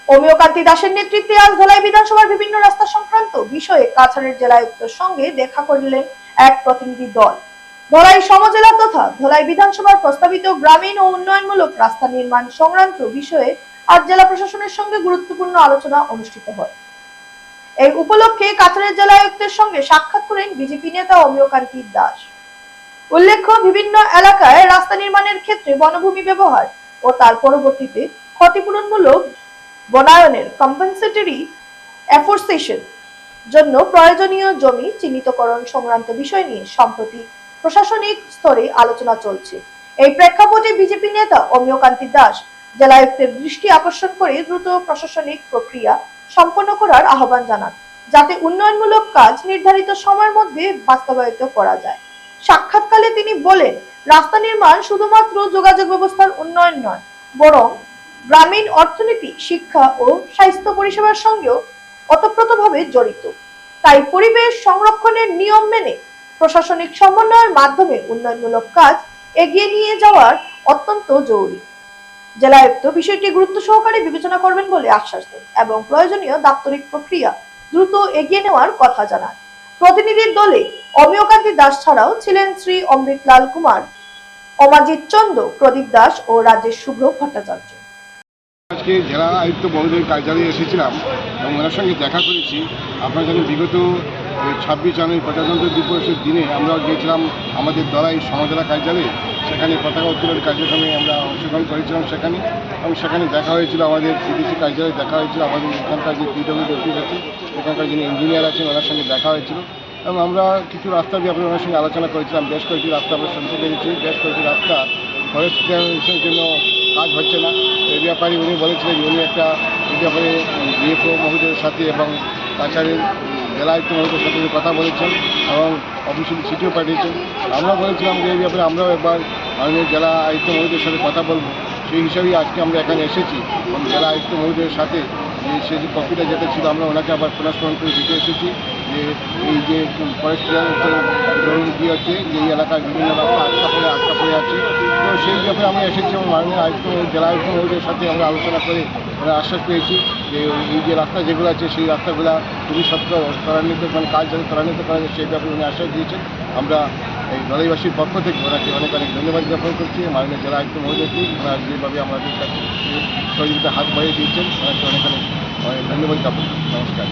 অমিয়কান্তি দাসের নেতৃত্বে আজ ধলাই বিধানসভার বিভিন্ন রাস্তা সংক্রান্ত বিষয়ে কাছাড়ের জেলায়ুক্তর সঙ্গে দেখা করলেন এক প্রতিনিধি দল। ধলাই সমজেলা তথা ধলাই বিধানসভার প্রস্তাবিত গ্রামীণ ও উন্নয়নমূলক রাস্তা নির্মাণ সংক্রান্ত বিষয়ে আজ জেলা প্রশাসনের সঙ্গে গুরুত্বপূর্ণ আলোচনা অনুষ্ঠিত হয়। এই উপলক্ষে কাছাড়ের জেলায়ুক্তের সঙ্গে সাক্ষাৎ করেন বিজেপি নেতা অমিয়কান্তি দাস। উল্লেখ্য, বিভিন্ন এলাকায় রাস্তা নির্মাণের ক্ষেত্রে বনভূমি ব্যবহার ও তার পরবর্তীতে ক্ষতিপূরণমূলক বনায়নের কম্পেনসেটরি এফোর্সেশন জন্য প্রয়োজনীয় জমি চিহ্নিতকরণ সংক্রান্ত বিষয় নিয়ে সম্প্রতি প্রশাসনিক স্তরে আলোচনা চলছে। এই প্রেক্ষাপটে বিজেপি নেতা অমিয়কান্তি দাস জেলায়ুক্তের দৃষ্টি আকর্ষণ করে দ্রুত প্রশাসনিক প্রক্রিয়া সম্পন্ন করার আহ্বান জানান, যাতে উন্নয়নমূলক কাজ নির্ধারিত সময়ের মধ্যে বাস্তবায়িত করা যায়। সাক্ষাৎকালে তিনি বলেন, রাস্তা নির্মাণ শুধুমাত্র যোগাযোগ ব্যবস্থার উন্নয়ন নয়, বরং গ্রামীণ অর্থনীতি, শিক্ষা ও স্বাস্থ্য পরিষেবার সঙ্গেও ওতপ্রোতভাবে জড়িত। তাই পরিবেশ সংরক্ষণের নিয়ম মেনে প্রশাসনিক সমন্বয়ের মাধ্যমে উন্নয়নমূলক কাজ এগিয়ে নিয়ে যাওয়ার অত্যন্ত জরুরি। জেলায়ুক্ত বিষয়টি গুরুত্ব সহকারে বিবেচনা করবেন বলে আশ্বাস দেন এবং প্রয়োজনীয় দাপ্তরিক প্রক্রিয়া দ্রুত এগিয়ে নেওয়ার কথা জানান। প্রতিনিধির দলে অমিয়কান্তি দাস ছাড়াও ছিলেন শ্রী অমৃতলাল কুমার, অমাজিৎ চন্দ্র, প্রদীপ দাস ও রাজেশ শুভ্র ভট্টাচার্য। আজকে জেলা আয়ুক্ত মহোদয়ের কার্যালয়ে এসেছিলাম এবং ওনার সঙ্গে দেখা করেছি। আপনারা জানেন, বিগত 26 জানুয়ারি প্রজাতন্ত্র দিবসের দিনে আমরা গিয়েছিলাম আমাদের ধলাই সমজেলা কার্যালয়ে। সেখানে পতাকা উত্তোলন কার্যক্রমে আমরা অংশগ্রহণ করেছিলাম সেখানে, এবং সেখানে দেখা হয়েছিল আমাদের সিডিসি কার্যালয়ে, দেখা হয়েছিল আমাদের এখানকার যে পিডব্লিউডি অফিস আছে, এখানকার যিনি ইঞ্জিনিয়ার আছেন ওনার সঙ্গে দেখা হয়েছিল এবং আমরা কিছু রাস্তার ব্যাপারে ওনার সঙ্গে আলোচনা করেছিলাম। বেশ কয়েকটি রাস্তা আমরা শুনতে পেরেছি, বেশ কয়েকটি রাস্তা ফরেস্ট ক্লিয়ারেন্সের জন্য কাজ হচ্ছে না। এই ব্যাপারে উনি বলেছিলেন উনি একটা এই ব্যাপারে ডিএফও মহোদয়ের সাথে এবং কাছাড়ের জেলা আয়ুক্ত মহোদয়ের সাথে কথা বলেছেন এবং অফিসিয়ালি চিঠিও পাঠিয়েছেন। আমরা বলেছিলাম যে এই ব্যাপারে আমরাও একবার মাননীয় জেলা আয়ুক্ত মহোদয়ের সাথে কথা বলবো। সেই হিসাবেই আজকে আমরা এখানে এসেছি এবং জেলা আয়ুক্ত মহোদয়ের সাথে সে যে কপিটা যেটা ছিল আমরা ওনাকে আবার পুনঃস্মরণ করে দিতে এসেছি যে এই যে ফরেস্ট ক্লিয়ারেন্সের জরুরি কী হচ্ছে যে এই এলাকার বিভিন্ন রাস্তা আটকা পড়ে আছে। তো সেই ব্যাপারে আমরা এসেছি এবং মাননীয় আয়ুক্ত জেলা আয়ুক্ত মহোদয়ের সাথে আমরা আলোচনা করে আমরা আশ্বাস পেয়েছি যে এই যে রাস্তা যেগুলো আছে সেই রাস্তাগুলো খুবই সত্য ত্বরান্বিত, মানে কাজ যাতে ত্বরান্বিত করা যায় সেই ব্যাপারে উনি আশ্বাস দিয়েছেন। আমরা এই ধলাইবাসীর পক্ষ থেকে ওনাকে অনেক অনেক ধন্যবাদ জ্ঞাপন করছি। মাননীয় জেলা আয়ুক্ত মহোদয়কে ওনারা যেভাবে আমাদের কাছে সহযোগিতা হাত বাড়িয়ে দিয়েছেন ওনাকে অনেক অনেক ধন্যবাদ জ্ঞাপন করছি। নমস্কার।